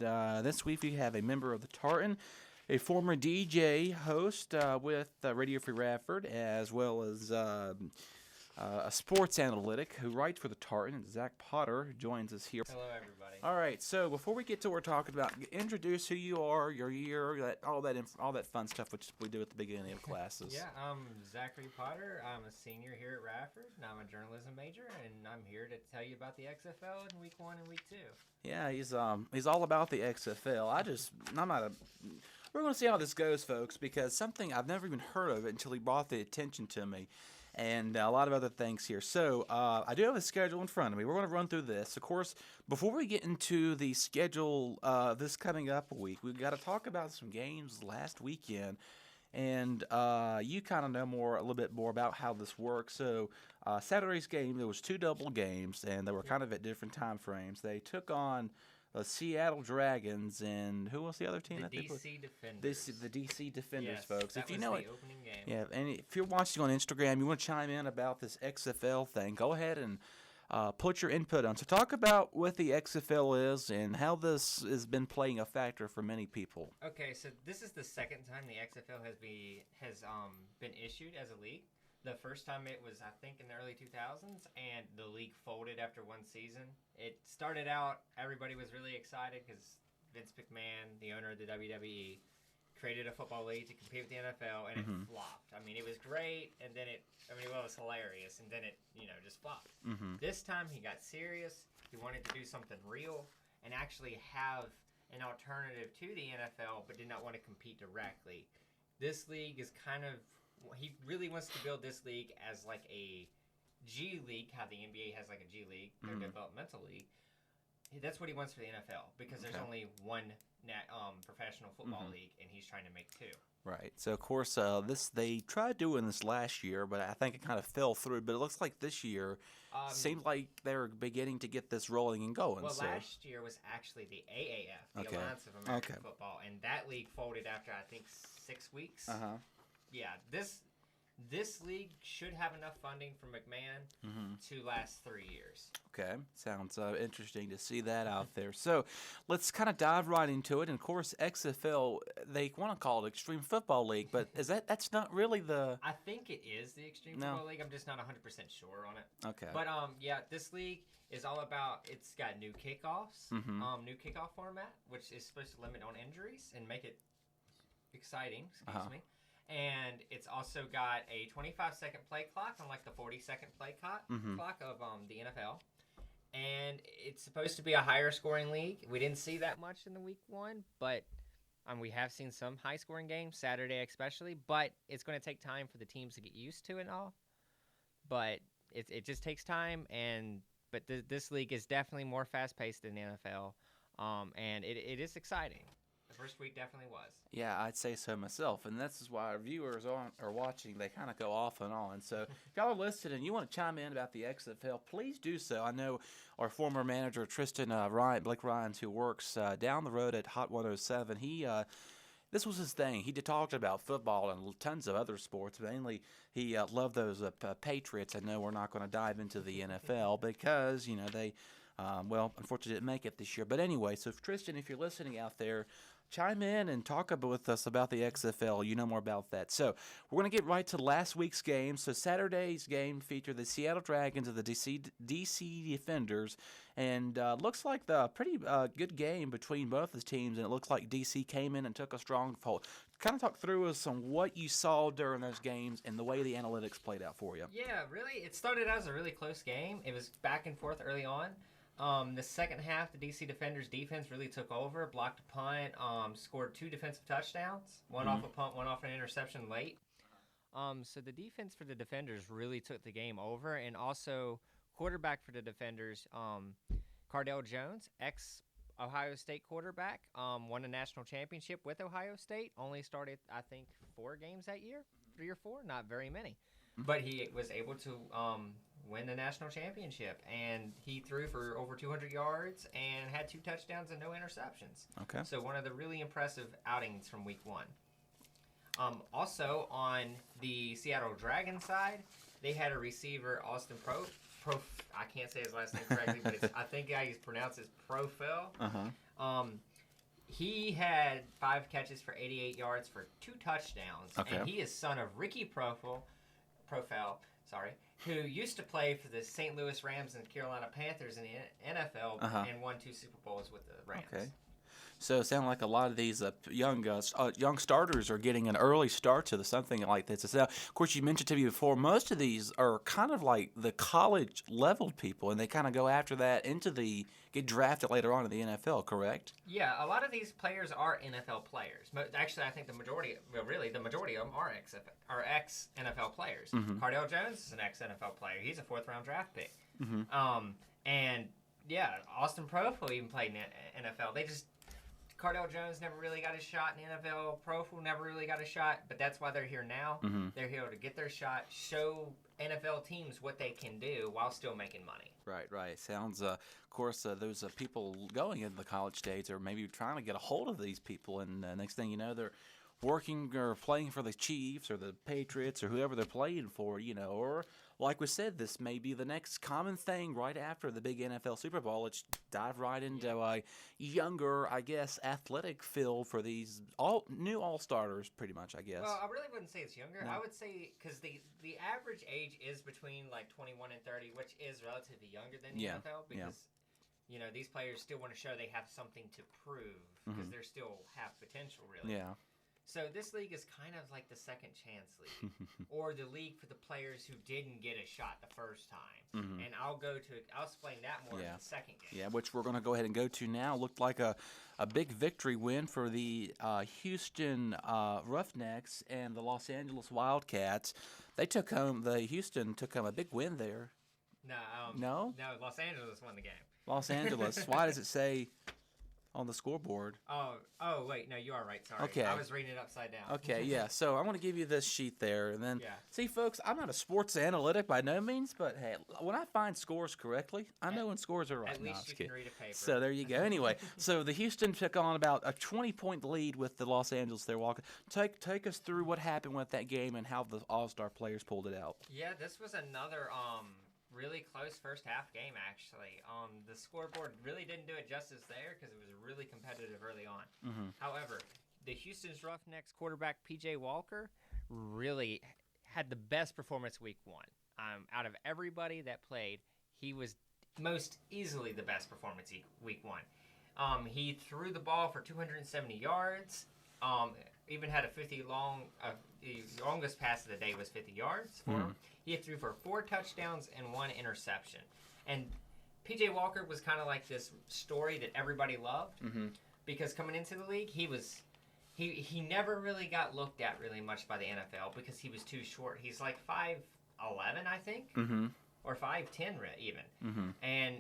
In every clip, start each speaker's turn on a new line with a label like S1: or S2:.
S1: And this week we have a member of the Tartan, a former DJ host with Radio Free Radford, as well as a sports analytic who writes for the Tartan. Zach Potter joins us here.
S2: Hello, everybody.
S1: All right, so before we get to what we're talking about, introduce who you are, your year, all that fun stuff which we do at the beginning of classes.
S2: Yeah, I'm Zachary Potter. I'm a senior here at Radford, and I'm a journalism major, and I'm here to tell you about the XFL in Week 1 and Week 2.
S1: Yeah, he's all about the XFL. We're going to see how this goes, folks, because something I've never even heard of it until he brought the attention to me, and a lot of other things here. So I do have a schedule in front of me. We're going to run through this. Of course, before we get into the schedule this coming up week, we've got to talk about some games last weekend. And you kind of know a little bit more about how this works. So Saturday's game, there was 2 double games, and they were kind of at different time frames. They took on the Seattle Dragons, and who was the other team?
S2: The DC Defenders.
S1: The DC Defenders,
S2: yes,
S1: folks.
S2: That
S1: if you
S2: was
S1: know
S2: the
S1: it,
S2: opening game.
S1: yeah. And if you're watching on Instagram, you want to chime in about this XFL thing, go ahead and put your input on. So talk about what the XFL is and how this has been playing a factor for many people.
S2: Okay, so this is the second time the XFL has been issued as a league. The first time it was, I think, in the early 2000s, and the league folded after one season. It started out, everybody was really excited because Vince McMahon, the owner of the WWE, created a football league to compete with the NFL, and it flopped. I mean, it was great, and then it was hilarious, and then it, just flopped. This time he got serious. He wanted to do something real and actually have an alternative to the NFL, but did not want to compete directly. This league is he really wants to build this league as like a G League, how the NBA has like a G League, their developmental league. That's what he wants for the NFL because there's only one professional football league, and he's trying to make 2.
S1: Right. So, of course, they tried doing this last year, but I think it kind of fell through. But it looks like this year seems like they're beginning to get this rolling and going.
S2: Well, last year was actually the AAF, the Alliance of American Football, and that league folded after, I think, 6 weeks. Yeah, this league should have enough funding from McMahon to last 3 years.
S1: Okay, sounds interesting to see that out there. So let's kind of dive right into it. And of course, XFL, they want to call it Extreme Football League, but that's not really the...
S2: I think it is the Extreme Football League. I'm just not 100% sure on it.
S1: Okay.
S2: But yeah, this league is all about, it's got new kickoffs, new kickoff format, which is supposed to limit on injuries and make it exciting, excuse me. And it's also got a 25-second play clock, unlike the 40-second play clock of the NFL. And it's supposed to be a higher-scoring league. We didn't see that much in the Week 1, but we have seen some high-scoring games, Saturday especially. But it's going to take time for the teams to get used to it and all. But it just takes time. But this league is definitely more fast-paced than the NFL, and it is exciting. The first week definitely was.
S1: Yeah, I'd say so myself. And this is why our viewers are watching. They kind of go off and on. So if y'all are listening and you want to chime in about the XFL, please do so. I know our former manager, Tristan Blake Ryans, who works down the road at Hot 107, this was his thing. He talked about football and tons of other sports. Mainly, he loved those Patriots. I know we're not going to dive into the NFL because, they, unfortunately didn't make it this year. But anyway, so Tristan, if you're listening out there, chime in and talk with us about the XFL. You know more about that. So we're going to get right to last week's game. So Saturday's game featured the Seattle Dragons and the DC Defenders. And looks like the pretty good game between both the teams. And it looks like DC came in and took a strong fold. Kind of talk through us on what you saw during those games and the way the analytics played out for you.
S2: Yeah, really. It started out as a really close game. It was back and forth early on. The second half, the DC Defenders defense really took over, blocked a punt, scored 2 defensive touchdowns, one off a punt, one off an interception late. So the defense for the Defenders really took the game over, and also quarterback for the Defenders, Cardell Jones, ex-Ohio State quarterback, won a national championship with Ohio State, only started, I think, 4 games that year, 3 or 4, not very many. But he was able to win the national championship, and he threw for over 200 yards and had 2 touchdowns and no interceptions.
S1: Okay.
S2: So one of the really impressive outings from Week 1. Also, on the Seattle Dragons side, they had a receiver, Austin I can't say his last name correctly, but I think I pronounce it Profel. He had 5 catches for 88 yards for 2 touchdowns.
S1: Okay.
S2: And he is son of Ricky Profel, who used to play for the St. Louis Rams and Carolina Panthers in the NFL and won 2 Super Bowls with the Rams.
S1: Okay. So it sounds like a lot of these young starters are getting an early start to something like this. Of course, you mentioned to me before, most of these are kind of like the college-level people, and they kind of go after that get drafted later on in the NFL, correct?
S2: Yeah, a lot of these players are NFL players. Actually, I think the majority of them are ex-NFL players.
S1: Mm-hmm.
S2: Cardale Jones is an ex-NFL player. He's a 4th-round draft pick.
S1: Mm-hmm.
S2: And, yeah, Austin Profil even played in the NFL. Cardale Jones never really got a shot in the NFL. Profil never really got a shot, but that's why they're here now.
S1: Mm-hmm.
S2: They're here to get their shot, show NFL teams what they can do while still making money.
S1: Right. Sounds, of course, those people going into the college stage are maybe trying to get a hold of these people, and next thing you know, they're working or playing for the Chiefs or the Patriots or whoever they're playing for, or like we said, this may be the next common thing right after the big NFL Super Bowl. Let's dive right into a younger, I guess, athletic field for these new all-starters, pretty much, I guess.
S2: Well, I really wouldn't say it's younger.
S1: No.
S2: I would say, because the average age is between like 21 and 30, which is relatively younger than the NFL, because these players still want to show they have something to prove, because they still have potential, really.
S1: Yeah.
S2: So this league is kind of like the second chance league, or the league for the players who didn't get a shot the first time. And I'll explain that more in the second game.
S1: Yeah, which we're going to go ahead and go to now. Looked like a big victory win for the Houston Roughnecks and the Los Angeles Wildcats. Houston took home a big win there.
S2: No, Los Angeles won the game.
S1: Los Angeles. Why does it say on the scoreboard?
S2: Oh, wait, no, you are right. Sorry.
S1: Okay.
S2: I was reading it upside down.
S1: Okay, yeah. So I'm going to give you this sheet there, and then see, folks, I'm not a sports analytic by no means, but hey, when I find scores correctly, I know when scores are right.
S2: At least you can read a paper.
S1: So there you go. Anyway, so the Houston took on about a 20-point lead with the Los Angeles there. Walker, take us through what happened with that game and how the All-Star players pulled it out.
S2: Yeah, this was another really close first half game, actually. The scoreboard really didn't do it justice there because it was really competitive early on. However, the Houston's Roughnecks quarterback, P.J. Walker, really had the best performance week 1. Out of everybody that played, he was most easily the best performance week 1. He threw the ball for 270 yards, even had the longest pass of the day was 50 yards for him. He threw for 4 touchdowns and 1 interception. And P.J. Walker was kind of like this story that everybody loved because coming into the league, he never really got looked at really much by the NFL because he was too short. He's like 5'11", I think, or 5'10", even. And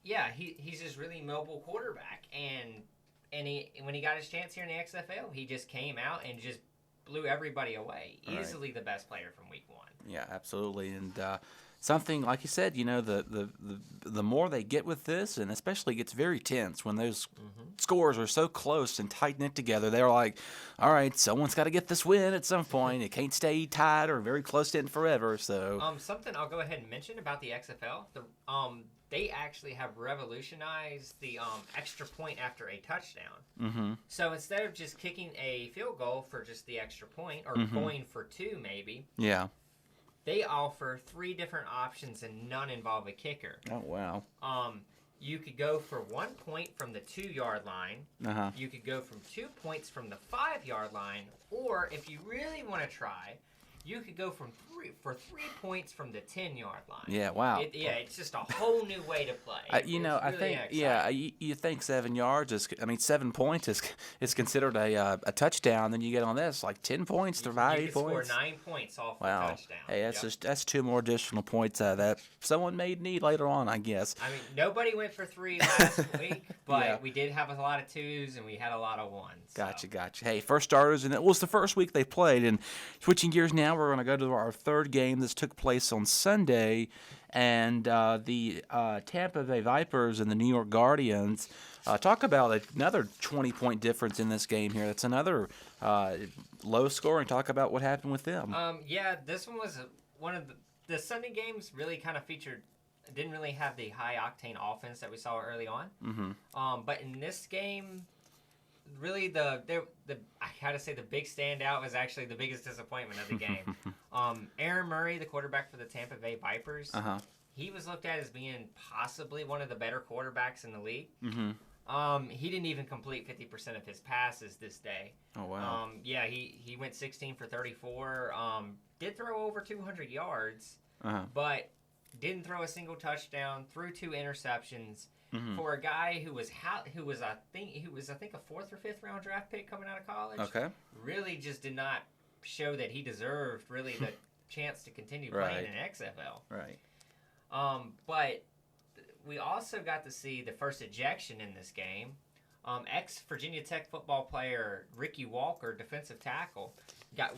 S2: yeah, he's this really mobile quarterback. And when he got his chance here in the XFL, he just came out and just blew everybody away. Easily the best player from week 1.
S1: Yeah, absolutely. And something like you said, the more they get with this, and especially it gets very tense when those scores are so close and tight knit together. They're like, all right, someone's got to get this win at some point. It can't stay tied or very close to it forever. So
S2: something I'll go ahead and mention about the XFL. They actually have revolutionized the extra point after a touchdown. So instead of just kicking a field goal for just the extra point or going for 2 maybe. Yeah. They offer 3 different options and none involve a kicker.
S1: Oh, wow.
S2: You could go for 1 point from the 2-yard line. You could go from 2 points from the 5-yard line. Or if you really want to try, you could go for 3 points from the 10-yard line.
S1: Yeah, wow.
S2: It's just a whole new way to play.
S1: I think, you think 7 yards 7 points is considered a touchdown. Then you get on this like 10 points to 8 points.
S2: Score 9 points off the touchdown.
S1: Hey, that's 2 more additional points that someone may need later on, I guess.
S2: I mean, nobody went for 3 last week, but we did have a lot of 2s and we had a lot of 1s.
S1: Gotcha. Hey, first starters, and it was the first week they played. And switching gears now, we're going to go to our third game. This took place on Sunday, and the Tampa Bay Vipers and the New York Guardians. Talk about another 20-point difference in this game here. That's another low score, and talk about what happened with them.
S2: This one was one of the Sunday games really kind of didn't really have the high-octane offense that we saw early on. But in this game, really the I gotta say the big standout was actually the biggest disappointment of the game. Aaron Murray, the quarterback for the Tampa Bay Vipers, he was looked at as being possibly one of the better quarterbacks in the league. He didn't even complete 50% of his passes this day.
S1: Oh wow!
S2: Yeah, he went 16 for 34. Did throw over 200 yards, but didn't throw a single touchdown. Threw 2 interceptions. For a guy who was I think a 4th or 5th round draft pick coming out of college.
S1: Okay.
S2: Really just did not show that he deserved really the chance to continue playing in XFL.
S1: Right.
S2: But we also got to see the first ejection in this game. Ex-Virginia Tech football player Ricky Walker, defensive tackle,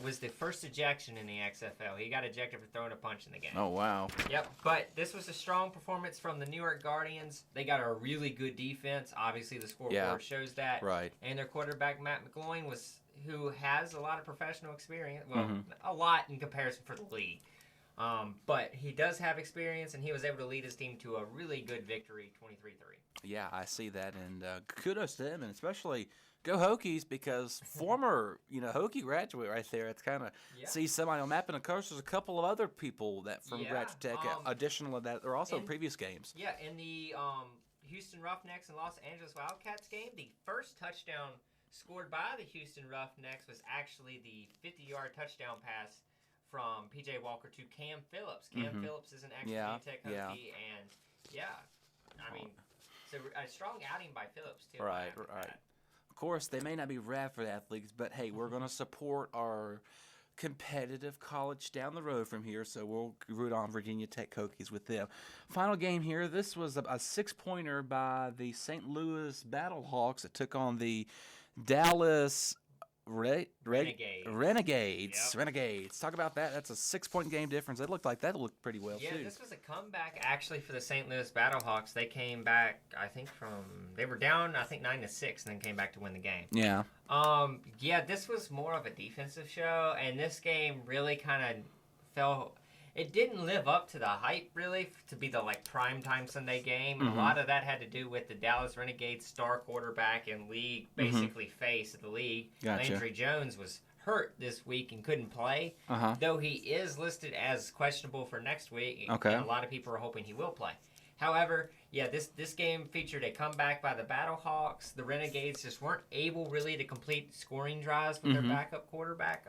S2: was the first ejection in the XFL. He got ejected for throwing a punch in the game.
S1: Oh, wow.
S2: Yep, but this was a strong performance from the New York Guardians. They got a really good defense. Obviously, the scoreboard shows that.
S1: Right.
S2: And their quarterback, Matt McGloin, who has a lot of professional experience. Well, a lot in comparison for the league. But he does have experience, and he was able to lead his team to a really good victory, 23-3.
S1: Yeah, I see that, and kudos to him, and especially go Hokies, because former, Hokie graduate right there. It's kind of see somebody on the map, and of course there's a couple of other people that from Graduate Tech, additional to that, are also in previous games.
S2: Yeah, in the Houston Roughnecks and Los Angeles Wildcats game, the first touchdown scored by the Houston Roughnecks was actually the 50-yard touchdown pass from P.J. Walker to Cam Phillips. Cam Phillips is an ex-Virginia Tech Hokie, and I mean, so a strong outing by Phillips too.
S1: Right. Of course, they may not be Radford athletes, but hey, we're going to support our competitive college down the road from here, so we'll root on Virginia Tech Hokies with them. Final game here. This was a 6-pointer by the St. Louis Battlehawks that took on the Dallas Renegades. Renegades. Talk about that. That's a 6-point game difference. That looked pretty well, too.
S2: Yeah, this was a comeback, actually, for the St. Louis Battlehawks. They came back, they were down, 9-6, and then came back to win the game.
S1: Yeah.
S2: This was more of a defensive show, and this game really kind of fell. It didn't live up to the hype, really, to be the primetime Sunday game. And a lot of that had to do with the Dallas Renegades star quarterback and league, basically face of the league.
S1: Gotcha.
S2: Landry Jones was hurt this week and couldn't play, though he is listed as questionable for next week.
S1: Okay.
S2: And a lot of people are hoping he will play. However, this game featured a comeback by the Battlehawks. The Renegades just weren't able really to complete scoring drives with their backup quarterback.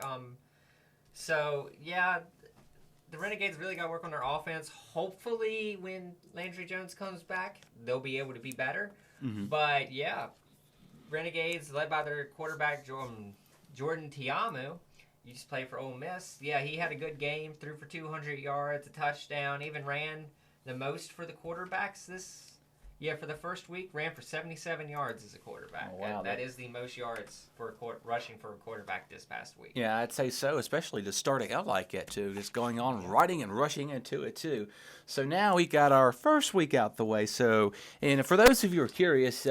S2: The Renegades really got to work on their offense. Hopefully, when Landry Jones comes back, they'll be able to be better. But, Renegades, led by their quarterback, Jordan Tiamu, used to play for Ole Miss. Yeah, he had a good game, threw for 200 yards, a touchdown, even ran the most for the quarterbacks for the first week, ran for 77 yards as a quarterback.
S1: Oh, wow.
S2: That is the most yards for rushing for a quarterback this past week.
S1: Yeah, I'd say so, especially just starting out like that, too. Just going on, riding and rushing into it, too. So now we got our first week out the way. So, and for those of you who are curious,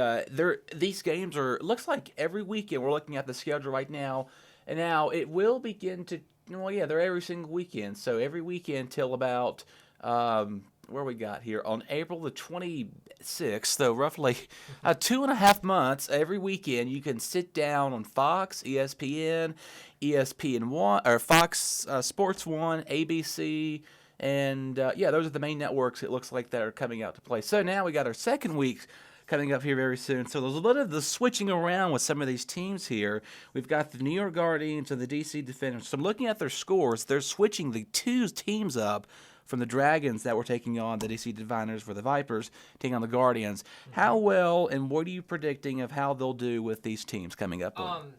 S1: these games looks like every weekend. We're looking at the schedule right now. And now it will begin to, they're every single weekend. So every weekend till about, where we got here, on April the 26th, so roughly 2.5 months, every weekend you can sit down on Fox, ESPN, ESPN1, or Fox Sports 1, ABC, and those are the main networks, it looks like, that are coming out to play. So now we got our second week coming up here very soon. So there's a little of the switching around with some of these teams here. We've got the New York Guardians and the DC Defenders. So I'm looking at their scores. They're switching the two teams up from the Dragons that were taking on the DC Diviners for the Vipers, taking on the Guardians. How well and what are you predicting of how they'll do with these teams coming up?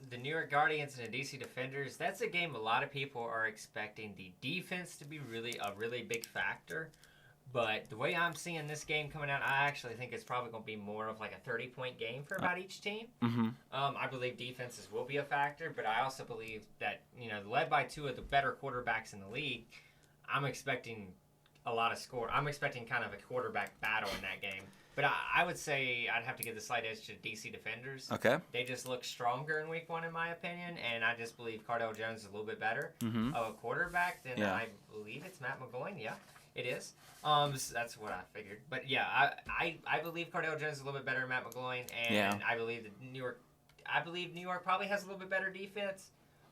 S2: The New York Guardians and the DC Defenders, that's a game a lot of people are expecting the defense to be a really big factor. But the way I'm seeing this game coming out, I actually think it's probably going to be more of like a 30-point game for about each team. I believe defenses will be a factor, but I also believe that, led by two of the better quarterbacks in the league, I'm expecting a lot of score. I'm expecting kind of a quarterback battle in that game. But I would say I'd have to give the slight edge to DC Defenders.
S1: Okay.
S2: They just look stronger in week one, in my opinion, and I just believe Cardell Jones is a little bit better of a quarterback than I believe it's Matt McGloin. Yeah, it is. That's what I figured. But, I believe Cardell Jones is a little bit better than Matt McGloin, and I believe the New York I believe New York probably has a little bit better defense,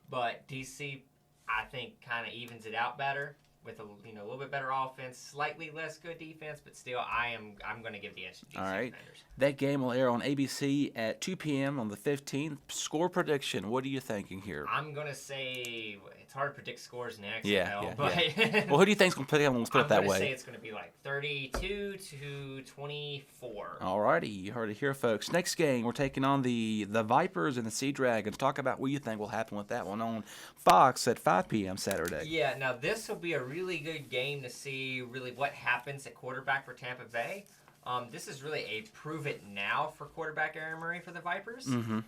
S2: but DC, I think, kind of evens it out better with a little bit better offense, slightly less good defense, but still, I'm going to give the edge to DC
S1: All right.
S2: defenders.
S1: That game will air on ABC at 2 p.m. on the 15th. Score prediction. What are you thinking here?
S2: I'm going to say it's hard to predict scores in the XFL,
S1: Yeah,
S2: but
S1: well, who do you think's going to put it? Let's put it that
S2: I'm going
S1: way.
S2: to say it's going to be like 32-24.
S1: All righty, you heard it here, folks. Next game, we're taking on the Vipers and the Sea Dragons. Talk about what you think will happen with that one on Fox at 5 p.m. Saturday.
S2: Yeah, now this will be a really good game to see really what happens at quarterback for Tampa Bay. This is really a prove it now for quarterback Aaron Murray for the Vipers.
S1: Mm-hmm.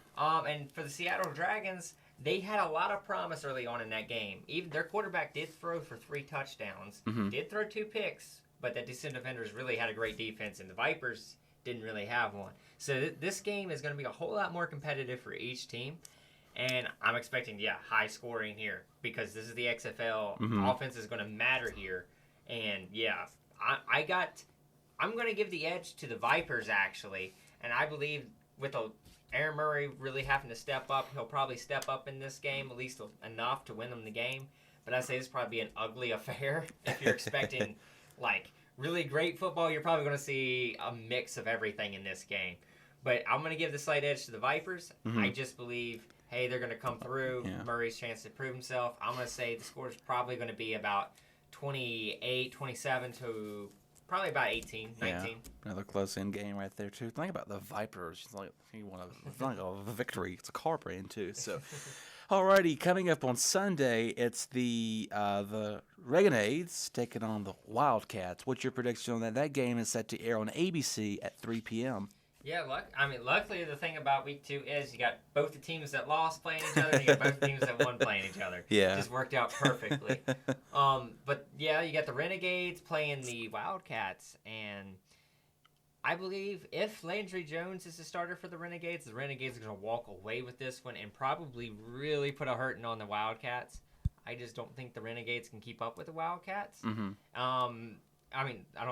S2: And for the Seattle Dragons, they had a lot of promise early on in that game. Even their quarterback did throw for 3 touchdowns, did throw 2 picks, but the decent defenders really had a great defense, and the Vipers didn't really have one. So this game is going to be a whole lot more competitive for each team. And I'm expecting, high scoring here because this is the XFL. Offense is going to matter here. And, I'm going to give the edge to the Vipers, actually. And I believe with Aaron Murray really having to step up, he'll probably step up in this game, at least enough to win them the game. But I say this probably be an ugly affair. If you're expecting, really great football, you're probably going to see a mix of everything in this game. But I'm going to give the slight edge to the Vipers. I just believe, hey, they're going to come through.
S1: Yeah.
S2: Murray's chance to prove himself. I'm going to say the score is probably going to be about 28, 27 to probably about 18, 19.
S1: Yeah, another close-in game right there, too. Think about the Vipers. It's like a victory. It's a car brand, too. So, alrighty, coming up on Sunday, it's the Renegades taking on the Wildcats. What's your prediction on that? That game is set to air on ABC at 3 p.m.
S2: Yeah, luckily the thing about week 2 is you got both the teams that lost playing each other, and you got both the teams that won playing each other.
S1: Yeah.
S2: It just worked out perfectly. But yeah, you got the Renegades playing the Wildcats, and I believe if Landry Jones is the starter for the Renegades are going to walk away with this one and probably really put a hurting on the Wildcats. I just don't think the Renegades can keep up with the Wildcats. I don't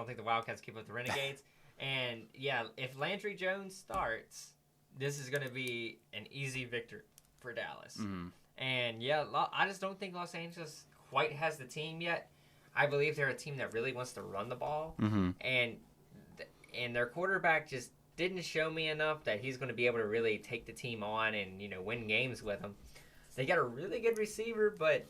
S2: think the Wildcats keep up with the Renegades. And, if Landry Jones starts, this is going to be an easy victory for Dallas. And, I just don't think Los Angeles quite has the team yet. I believe they're a team that really wants to run the ball. And their quarterback just didn't show me enough that he's going to be able to really take the team on and, win games with them. They got a really good receiver, but...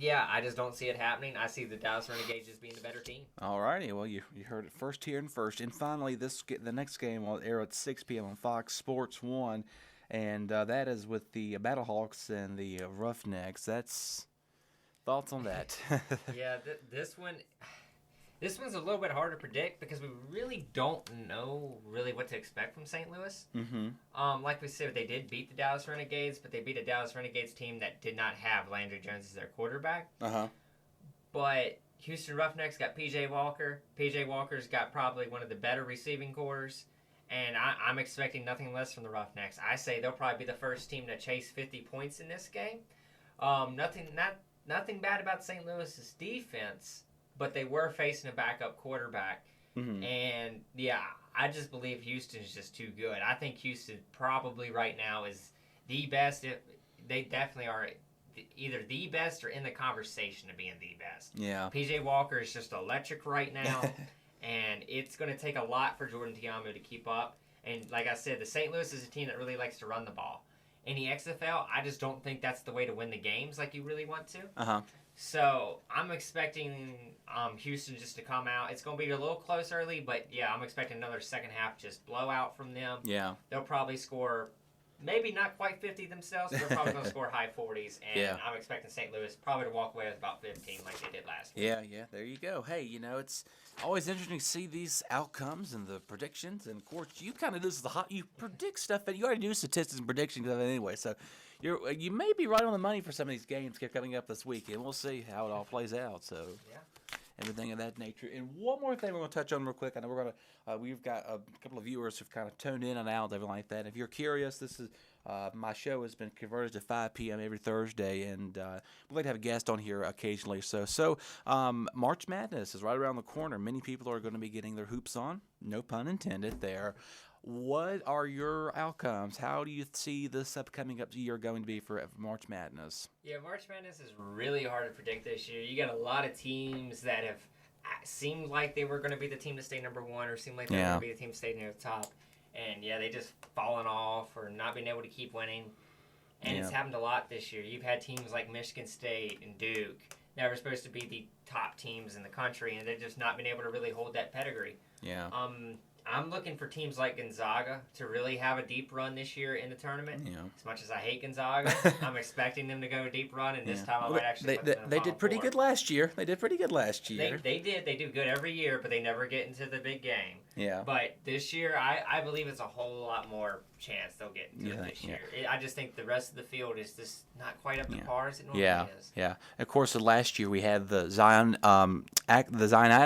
S2: I just don't see it happening. I see the Dallas Renegades just being the better team.
S1: All righty. Well, you heard it first here and first. And finally, the next game will air at 6 p.m. on Fox Sports 1. And that is with the Battlehawks and the Roughnecks. That's thoughts on that?
S2: This one's a little bit hard to predict because we really don't know really what to expect from St. Louis. Like we said, they did beat the Dallas Renegades, but they beat a Dallas Renegades team that did not have Landry Jones as their quarterback. But Houston Roughnecks got P.J. Walker. P.J. Walker's got probably one of the better receiving cores, and I'm expecting nothing less from the Roughnecks. I say they'll probably be the first team to chase 50 points in this game. Nothing bad about St. Louis's defense, but they were facing a backup quarterback. And, I just believe Houston's just too good. I think Houston probably right now is the best. They definitely are either the best or in the conversation of being the best.
S1: Yeah.
S2: P.J. Walker is just electric right now, and it's going to take a lot for Jordan Tiamu to keep up. And like I said, the St. Louis is a team that really likes to run the ball. In the XFL, I just don't think that's the way to win the games like you really want to. So I'm expecting Houston just to come out. It's going to be a little close early, but I'm expecting another second half just blowout from them.
S1: Yeah.
S2: They'll probably score maybe not quite 50 themselves, but they're probably going to score high 40s. And I'm expecting St. Louis probably to walk away with about 15 like they did last week.
S1: Yeah, there you go. Hey, it's always interesting to see these outcomes and the predictions. And, of course, you kind of do you predict stuff, and you already do statistics and predictions of it anyway. So you may be right on the money for some of these games coming up this weekend. We'll see how it all plays out. So everything of that nature. And one more thing we're going to touch on real quick. I know we've got a couple of viewers who've kind of tuned in and out, everything like that. If you're curious, this is my show has been converted to 5 p.m. every Thursday, and we'd like to have a guest on here occasionally. So March Madness is right around the corner. Many people are going to be getting their hoops on. No pun intended there. What are your outcomes? How do you see this upcoming year going to be for March Madness?
S2: Yeah, March Madness is really hard to predict this year. You got a lot of teams that have seemed like they were going to be the team to stay number one, or seemed like they were going to be the team to stay near the top. And, they just fallen off or not being able to keep winning. And it's happened a lot this year. You've had teams like Michigan State and Duke that were supposed to be the top teams in the country, and they've just not been able to really hold that pedigree.
S1: Yeah.
S2: I'm looking for teams like Gonzaga to really have a deep run this year in the tournament.
S1: Yeah.
S2: As much as I hate Gonzaga, I'm expecting them to go a deep run, and this time I might actually put them in the
S1: They did pretty good last year. They did pretty good last year.
S2: They did. They do good every year, but they never get into the big game.
S1: Yeah.
S2: But this year, I believe it's a whole lot more chance they'll get into it this year. I just think the rest of the field is just not quite up to par as it normally is.
S1: Yeah. Of course, last year we had the Zion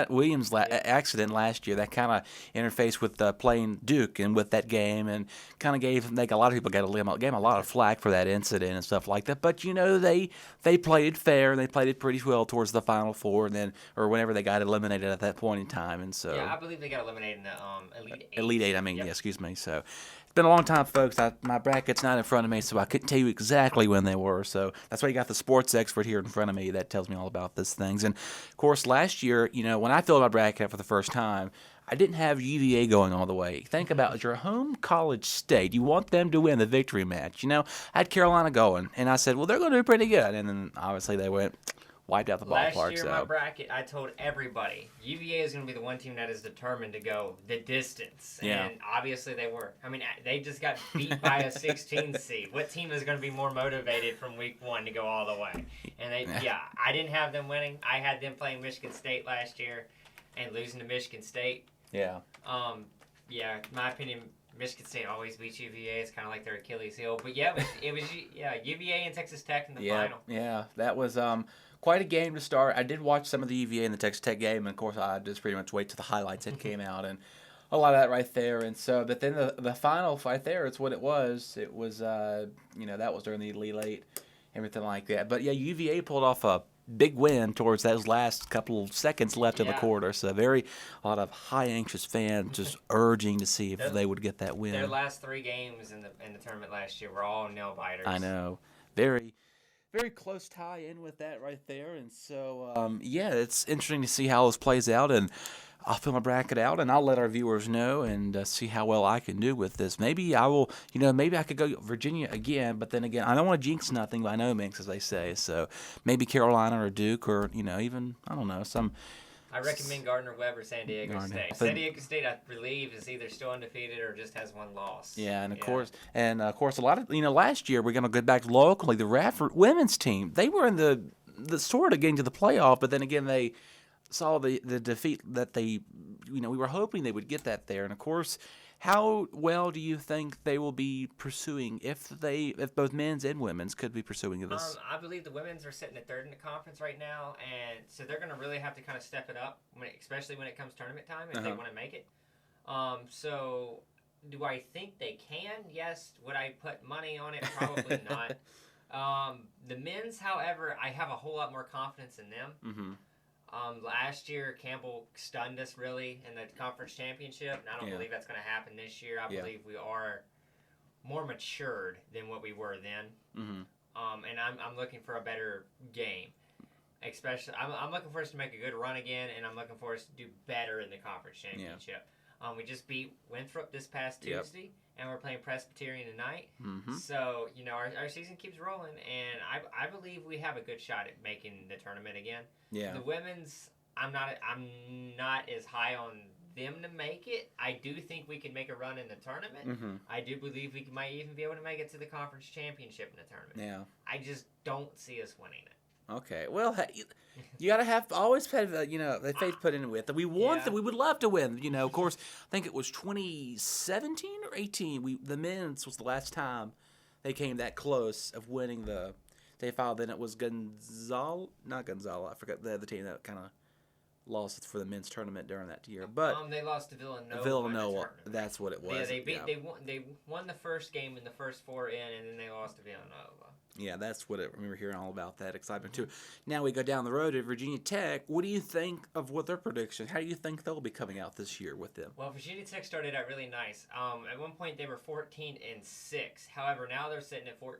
S1: Williams accident last year that kind of interfaced with playing Duke and with that game, and kind of gave a lot of people gave him a lot of flack for that incident and stuff like that. But they played it fair, and they played it pretty well towards the Final Four, and then or whenever they got eliminated at that point in time. And so
S2: I believe they got eliminated in the Elite Eight.
S1: Elite Eight, excuse me. So it's been a long time, folks. My bracket's not in front of me, so I couldn't tell you exactly when they were. So that's why you got the sports expert here in front of me that tells me all about these things. And of course, last year, when I filled my bracket for the first time, I didn't have UVA going all the way. Think about your home college state. You want them to win the victory match. I had Carolina going, and I said, well, they're going to do pretty good. And then obviously they wiped out the ballpark.
S2: Last year, my bracket, I told everybody, UVA is going to be the one team that is determined to go the distance. And obviously they were. I mean, they just got beat by a 16 seed. What team is going to be more motivated from week one to go all the way? And I didn't have them winning. I had them playing Michigan State last year and losing to Michigan State.
S1: Yeah.
S2: In my opinion, Michigan State always beats UVA. It's kind of like their Achilles heel. But it was UVA and Texas Tech in the final. Yeah,
S1: that was quite a game to start. I did watch some of the UVA and the Texas Tech game, and of course I just pretty much wait till the highlights that came out, and a lot of that right there. And so, but then the final right there, it's what it was. It was that was during the Elite Eight, everything like that. But UVA pulled off a big win towards those last couple seconds left in the quarter. So a lot of high anxious fans just urging to see if they would get that win.
S2: Their last three games in the tournament last year were all nail biters.
S1: I know. Very, very close tie in with that right there. And so, it's interesting to see how this plays out. And I'll fill my bracket out, and I'll let our viewers know and see how well I can do with this. Maybe I will, maybe I could go Virginia again, but then again, I don't want to jinx nothing by no means, as they say. So maybe Carolina or Duke or, even, I don't know, some.
S2: I recommend Gardner-Webb or San Diego State. San Diego State, I believe, is either still undefeated or just has one loss.
S1: Yeah, and of course, a lot of, last year, we're going to go back locally, the Radford women's team, they were in the sort of getting to the playoff, but then again, they saw the defeat that we were hoping they would get that there. And of course, how well do you think they will be pursuing if both men's and women's could be pursuing this?
S2: I believe the women's are sitting at third in the conference right now, and so they're going to really have to kind of step it up, especially when it comes tournament time, if they want to make it. So do I think they can? Yes. Would I put money on it? Probably not. The men's, however, I have a whole lot more confidence in them.
S1: Mm-hmm.
S2: Last year, Campbell stunned us really in the conference championship, and I don't believe that's going to happen this year. I believe we are more matured than what we were then.
S1: Mm-hmm.
S2: And I'm looking for a better game. Especially, I'm looking for us to make a good run again, and I'm looking for us to do better in the conference championship. We just beat Winthrop this past Tuesday, and we're playing Presbyterian tonight.
S1: Mm-hmm.
S2: So, our season keeps rolling, and I believe we have a good shot at making the tournament again.
S1: Yeah.
S2: The women's, I'm not as high on them to make it. I do think we can make a run in the tournament.
S1: Mm-hmm.
S2: I do believe we might even be able to make it to the conference championship in the tournament.
S1: Yeah.
S2: I just don't see us winning it.
S1: Okay. Well, you gotta always have the faith put in with it. We want that. We would love to win. Of course, I think it was 2017 or 18. The men's was the last time they came that close of winning the state final. Then it was not Gonzalo. I forgot the other team that kind of lost for the men's tournament during that year. But
S2: they lost to Villanova.
S1: Villanova, that's what it was.
S2: Yeah, they won the first game in the first 4 in, and then they lost to Villanova.
S1: Yeah, that's what I remember hearing all about that excitement too. Now we go down the road to Virginia Tech. What do you think of what their predictions? How do you think they'll be coming out this year with them?
S2: Well, Virginia Tech started out really nice. At one point they were 14-6. However, now they're sitting at 14-10.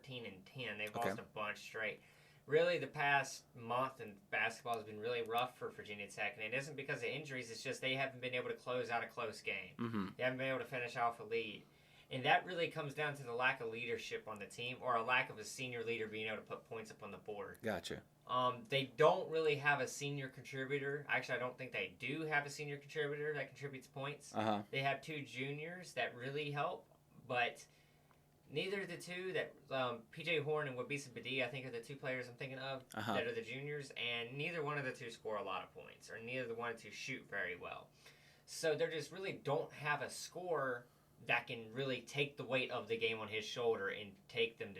S2: They've lost a bunch straight. Really, the past month in basketball has been really rough for Virginia Tech, and it isn't because of injuries. It's just they haven't been able to close out a close game.
S1: Mm-hmm.
S2: They haven't been able to finish off a lead. And that really comes down to the lack of leadership on the team, or a lack of a senior leader being able to put points up on the board.
S1: Gotcha.
S2: They don't really have a senior contributor. Actually, I don't think they do have a senior contributor that contributes points.
S1: Uh-huh.
S2: They have 2 juniors that really help, but neither of the two that P.J. Horn and Wabisa Badi, I think, are the 2 players I'm thinking of that are the juniors, and neither one of the 2 score a lot of points, or neither one of the 2 shoot very well. So they just really don't have a scorer that can really take the weight of the game on his shoulder and take them to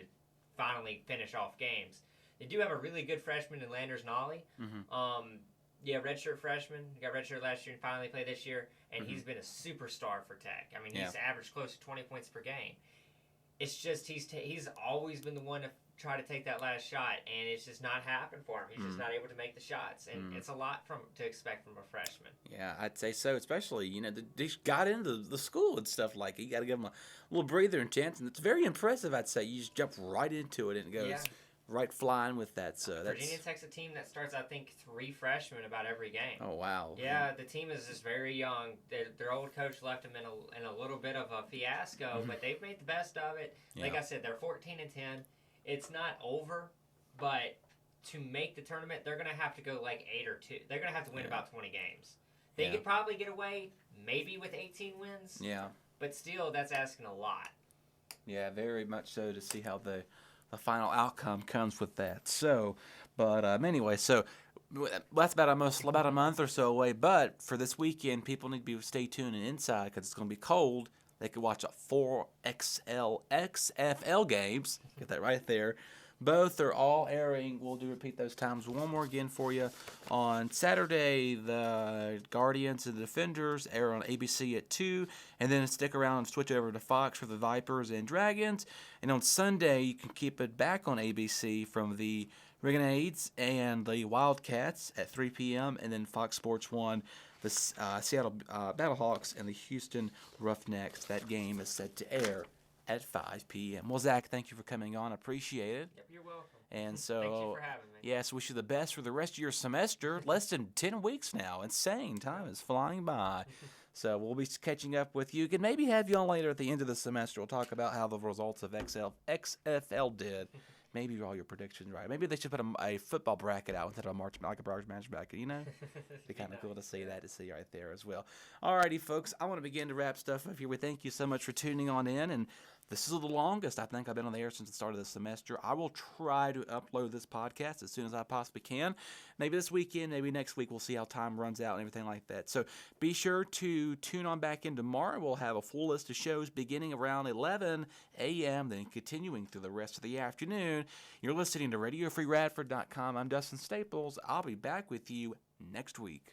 S2: finally finish off games. They do have a really good freshman in Landers Nolly.
S1: Mm-hmm.
S2: Redshirt freshman. He got redshirt last year and finally played this year, and he's been a superstar for Tech. I mean, he's averaged close to 20 points per game. It's just he's always been the one to try to take that last shot, and it's just not happened for him. He's just not able to make the shots, and it's a lot to expect from a freshman.
S1: Yeah, I'd say so. Especially, they got into the school and stuff like it. You got to give them a little breather and chance, and it's very impressive. I'd say you just jump right into it and it goes right flying with that. So that's
S2: Virginia Tech's a team that starts, I think, 3 freshmen about every game.
S1: Oh wow!
S2: Yeah, the team is just very young. Their old coach left them in a little bit of a fiasco, but they've made the best of it. Like I said, they're 14-10. It's not over, but to make the tournament, they're going to have to go like 8 or 2. They're going to have to win about 20 games. They could probably get away maybe with 18 wins.
S1: Yeah.
S2: But still, that's asking a lot.
S1: Yeah, very much so, to see how the final outcome comes with that. So, but anyway, so that's about a month or so away. But for this weekend, people need to stay tuned and inside because it's going to be cold. They could watch 4 XFL games. Get that right there. Both are all airing. We'll repeat those times one more again for you. On Saturday, the Guardians and the Defenders air on ABC at 2. And then stick around and switch over to Fox for the Vipers and Dragons. And on Sunday, you can keep it back on ABC from the Renegades and the Wildcats at 3 p.m. And then Fox Sports 1. The Seattle Battlehawks and the Houston Roughnecks. That game is set to air at 5 p.m. Well, Zach, thank you for coming on. Appreciate it.
S2: Yep, you're welcome.
S1: And so,
S2: thank you for having me.
S1: Yes, wish you the best for the rest of your semester. Less than 10 weeks now. Insane. Time is flying by. So we'll be catching up with you. Can maybe have you on later at the end of the semester. We'll talk about how the results of XFL did. Maybe all your predictions right. Maybe they should put a football bracket out instead of a March Madness bracket, It'd be kind of cool to see right there as well. Alrighty, folks, I want to begin to wrap stuff up here. We thank you so much for tuning on in, and this is the longest I think I've been on the air since the start of the semester. I will try to upload this podcast as soon as I possibly can. Maybe this weekend, maybe next week. We'll see how time runs out and everything like that. So be sure to tune on back in tomorrow. We'll have a full list of shows beginning around 11 a.m., then continuing through the rest of the afternoon. You're listening to RadioFreeRadford.com. I'm Dustin Staples. I'll be back with you next week.